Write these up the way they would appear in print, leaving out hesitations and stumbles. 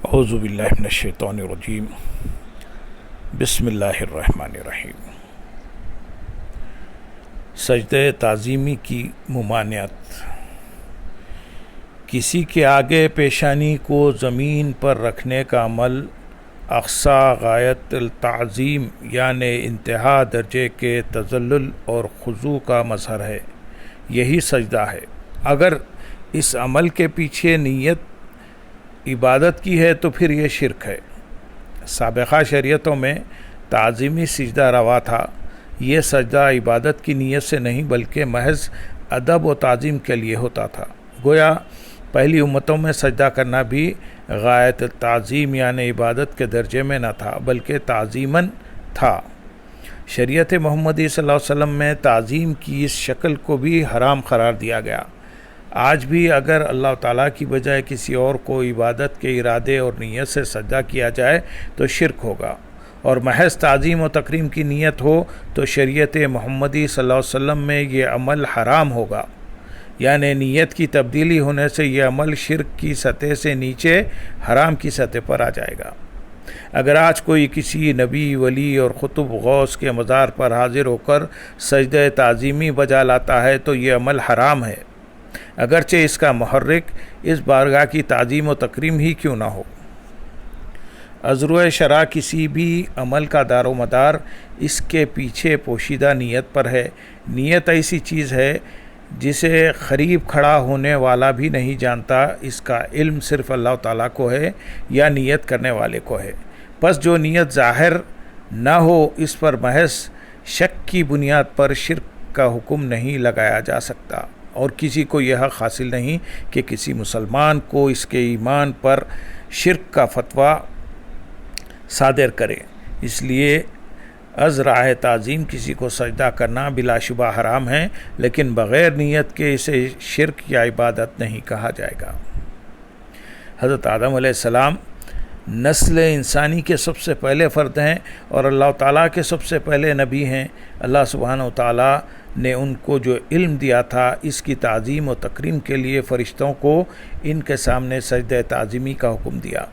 اعوذ باللہ من الشیطان الرجیم بسم اللہ الرحمن الرحیم۔ سجدہ تعظیمی کی ممانعت۔ کسی کے آگے پیشانی کو زمین پر رکھنے کا عمل اقصی غایت التعظیم یعنی انتہا درجے کے تذلل اور خضوع کا مظہر ہے، یہی سجدہ ہے۔ اگر اس عمل کے پیچھے نیت عبادت کی ہے تو پھر یہ شرک ہے۔ سابقہ شریعتوں میں تعظیمی سجدہ روا تھا۔ یہ سجدہ عبادت کی نیت سے نہیں بلکہ محض ادب و تعظیم کے لیے ہوتا تھا۔ گویا پہلی امتوں میں سجدہ کرنا بھی غایت تعظیم یعنی عبادت کے درجے میں نہ تھا بلکہ تعظیماً تھا۔ شریعت محمدی صلی اللہ علیہ وسلم میں تعظیم کی اس شکل کو بھی حرام قرار دیا گیا۔ آج بھی اگر اللہ تعالیٰ کی بجائے کسی اور کو عبادت کے ارادے اور نیت سے سجدہ کیا جائے تو شرک ہوگا، اور محض تعظیم و تکریم کی نیت ہو تو شریعت محمدی صلی اللہ علیہ وسلم میں یہ عمل حرام ہوگا، یعنی نیت کی تبدیلی ہونے سے یہ عمل شرک کی سطح سے نیچے حرام کی سطح پر آ جائے گا۔ اگر آج کوئی کسی نبی، ولی اور قطب غوث کے مزار پر حاضر ہو کر سجدہ تعظیمی بجا لاتا ہے تو یہ عمل حرام ہے، اگرچہ اس کا محرک اس بارگاہ کی تعظیم و تکریم ہی کیوں نہ ہو۔ ازروع شرع کسی بھی عمل کا دار و مدار اس کے پیچھے پوشیدہ نیت پر ہے۔ نیت ایسی چیز ہے جسے قریب کھڑا ہونے والا بھی نہیں جانتا، اس کا علم صرف اللہ تعالیٰ کو ہے یا نیت کرنے والے کو ہے۔ پس جو نیت ظاہر نہ ہو اس پر محض شک کی بنیاد پر شرک کا حکم نہیں لگایا جا سکتا، اور کسی کو یہ حق حاصل نہیں کہ کسی مسلمان کو اس کے ایمان پر شرک کا فتویٰ صادر کرے۔ اس لیے از راہ تعظیم کسی کو سجدہ کرنا بلا شبہ حرام ہے، لیکن بغیر نیت کے اسے شرک یا عبادت نہیں کہا جائے گا۔ حضرت آدم علیہ السلام نسل انسانی کے سب سے پہلے فرد ہیں اور اللہ تعالیٰ کے سب سے پہلے نبی ہیں۔ اللہ سبحانہ و تعالیٰ نے ان کو جو علم دیا تھا اس کی تعظیم و تکریم کے لیے فرشتوں کو ان کے سامنے سجدہ تعظیمی کا حکم دیا،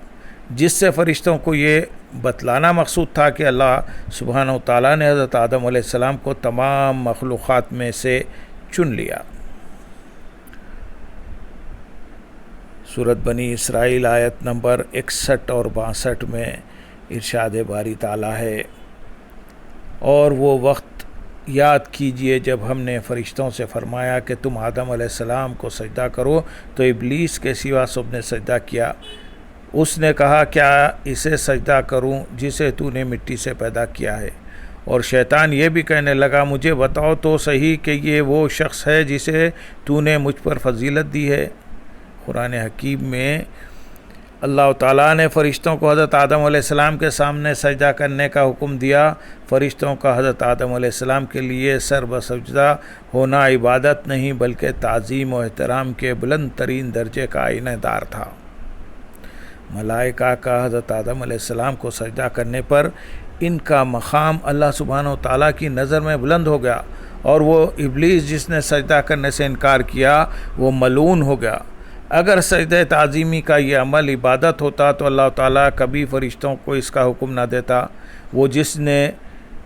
جس سے فرشتوں کو یہ بتلانا مقصود تھا کہ اللہ سبحانہ و تعالیٰ نے حضرت آدم علیہ السلام کو تمام مخلوقات میں سے چن لیا۔ سورۃ بنی اسرائیل آیت نمبر 61 اور 62 میں ارشاد باری تعالیٰ ہے، اور وہ وقت یاد کیجئے جب ہم نے فرشتوں سے فرمایا کہ تم آدم علیہ السلام کو سجدہ کرو تو ابلیس کے سوا سب نے سجدہ کیا۔ اس نے کہا کیا اسے سجدہ کروں جسے تو نے مٹی سے پیدا کیا ہے؟ اور شیطان یہ بھی کہنے لگا مجھے بتاؤ تو صحیح کہ یہ وہ شخص ہے جسے تو نے مجھ پر فضیلت دی ہے۔ قرآن حکیم میں اللہ تعالیٰ نے فرشتوں کو حضرت آدم علیہ السلام کے سامنے سجدہ کرنے کا حکم دیا۔ فرشتوں کا حضرت آدم علیہ السلام کے لیے سر بسجدہ ہونا عبادت نہیں بلکہ تعظیم و احترام کے بلند ترین درجے کا آئینہ دار تھا۔ ملائکہ کا حضرت آدم علیہ السلام کو سجدہ کرنے پر ان کا مقام اللہ سبحانہ و تعالیٰ کی نظر میں بلند ہو گیا، اور وہ ابلیس جس نے سجدہ کرنے سے انکار کیا وہ ملعون ہو گیا۔ اگر سجدہ تعظیمی کا یہ عمل عبادت ہوتا تو اللہ تعالیٰ کبھی فرشتوں کو اس کا حکم نہ دیتا۔ وہ جس نے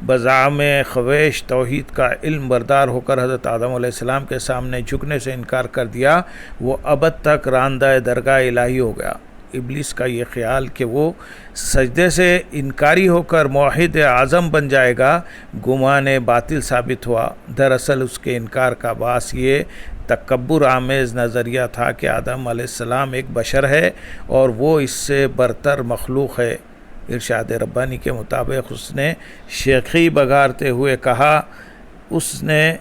بزعم خویش توحید کا علم بردار ہو کر حضرت آدم علیہ السلام کے سامنے جھکنے سے انکار کر دیا وہ ابد تک راندہ درگاہ الہی ہو گیا۔ ابلیس کا یہ خیال کہ وہ سجدے سے انکاری ہو کر موحد اعظم بن جائے گا گمان باطل ثابت ہوا۔ دراصل اس کے انکار کا باعث یہ تکبر آمیز نظریہ تھا کہ آدم علیہ السلام ایک بشر ہے اور وہ اس سے برتر مخلوق ہے۔ ارشاد ربانی کے مطابق اس نے شیخی بگارتے ہوئے کہا، اس نے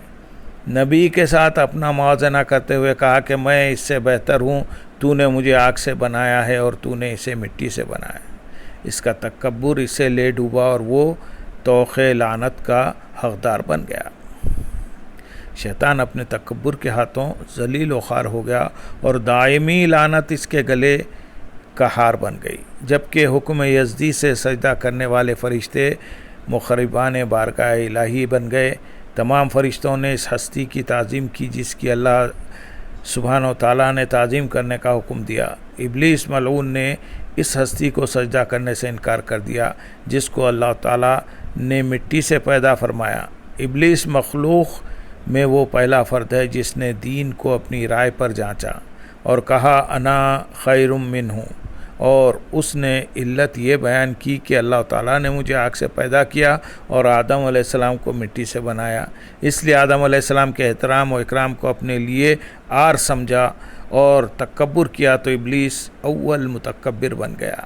نبی کے ساتھ اپنا موازنہ کرتے ہوئے کہا کہ میں اس سے بہتر ہوں، تو نے مجھے آگ سے بنایا ہے اور تو نے اسے مٹی سے بنایا۔ اس کا تکبر اسے لے ڈوبا اور وہ طوق لعنت کا حقدار بن گیا۔ شیطان اپنے تکبر کے ہاتھوں ذلیل و خوار ہو گیا اور دائمی لعنت اس کے گلے کا ہار بن گئی، جبکہ حکم یزدی سے سجدہ کرنے والے فرشتے مخربان بارگاہ الہی بن گئے۔ تمام فرشتوں نے اس ہستی کی تعظیم کی جس کی اللہ سبحانہ و تعالیٰ نے تعظیم کرنے کا حکم دیا۔ ابلیس ملعون نے اس ہستی کو سجدہ کرنے سے انکار کر دیا جس کو اللہ تعالیٰ نے مٹی سے پیدا فرمایا۔ ابلیس مخلوق میں وہ پہلا فرد ہے جس نے دین کو اپنی رائے پر جانچا اور کہا انا خیر منہ، اور اس نے علت یہ بیان کی کہ اللہ تعالیٰ نے مجھے آگ سے پیدا کیا اور آدم علیہ السلام کو مٹی سے بنایا، اس لیے آدم علیہ السلام کے احترام و اکرام کو اپنے لیے عار سمجھا اور تکبر کیا تو ابلیس اول متکبر بن گیا۔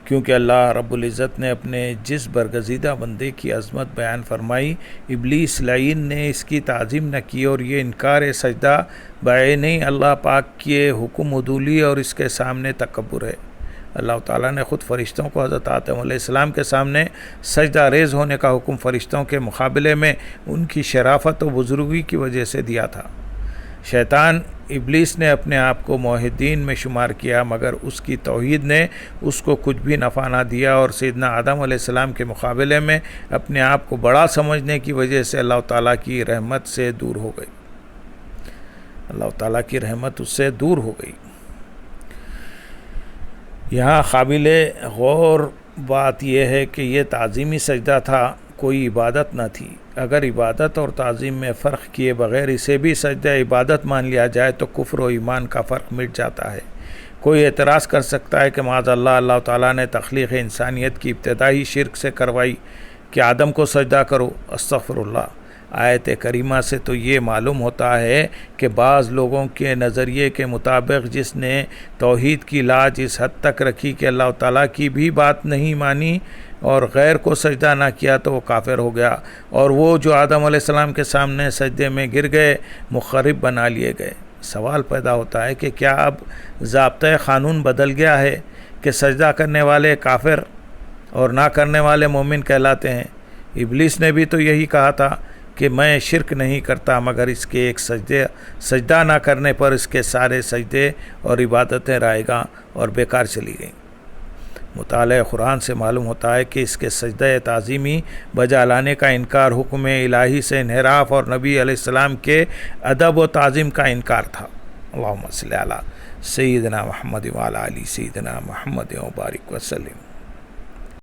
کیونکہ اللہ رب العزت نے اپنے جس برگزیدہ بندے کی عظمت بیان فرمائی، ابلیس لعین نے اس کی تعظیم نہ کی، اور یہ انکار سجدہ بعین اللہ پاک کے حکم عدولی اور اس کے سامنے تکبر ہے۔ اللہ تعالیٰ نے خود فرشتوں کو حضرت آدم علیہ السلام کے سامنے سجدہ ریز ہونے کا حکم فرشتوں کے مقابلے میں ان کی شرافت و بزرگی کی وجہ سے دیا تھا۔ شیطان ابلیس نے اپنے آپ کو موحدین میں شمار کیا، مگر اس کی توحید نے اس کو کچھ بھی نفع نہ دیا، اور سیدنا آدم علیہ السلام کے مقابلے میں اپنے آپ کو بڑا سمجھنے کی وجہ سے اللہ تعالیٰ کی رحمت سے دور ہو گئی۔ اللہ تعالیٰ کی رحمت اس سے دور ہو گئی۔ یہاں قابل غور بات یہ ہے کہ یہ تعظیمی سجدہ تھا، کوئی عبادت نہ تھی۔ اگر عبادت اور تعظیم میں فرق کیے بغیر اسے بھی سجدہ عبادت مان لیا جائے تو کفر و ایمان کا فرق مٹ جاتا ہے۔ کوئی اعتراض کر سکتا ہے کہ معاذ اللہ تعالیٰ نے تخلیق انسانیت کی ابتدا ہی شرک سے کروائی کہ آدم کو سجدہ کرو۔ استغفر اللہ۔ آیت کریمہ سے تو یہ معلوم ہوتا ہے کہ بعض لوگوں کے نظریے کے مطابق جس نے توحید کی لاج اس حد تک رکھی کہ اللہ تعالیٰ کی بھی بات نہیں مانی اور غیر کو سجدہ نہ کیا تو وہ کافر ہو گیا، اور وہ جو آدم علیہ السلام کے سامنے سجدے میں گر گئے مخرب بنا لیے گئے۔ سوال پیدا ہوتا ہے کہ کیا اب ضابطۂ قانون بدل گیا ہے کہ سجدہ کرنے والے کافر اور نہ کرنے والے مومن کہلاتے ہیں؟ ابلیس نے بھی تو یہی کہا تھا کہ میں شرک نہیں کرتا، مگر اس کے ایک سجدہ نہ کرنے پر اس کے سارے سجدے اور عبادتیں رائیگاں اور بیکار چلی گئیں۔ مطالعہ قرآن سے معلوم ہوتا ہے کہ اس کے سجدہ تعظیمی بجا لانے کا انکار حکم الہی سے انحراف اور نبی علیہ السلام کے ادب و تعظیم کا انکار تھا۔ اللہم صلی علی سیدنا محمد وعلی آل سیدنا محمد وبارک وسلم۔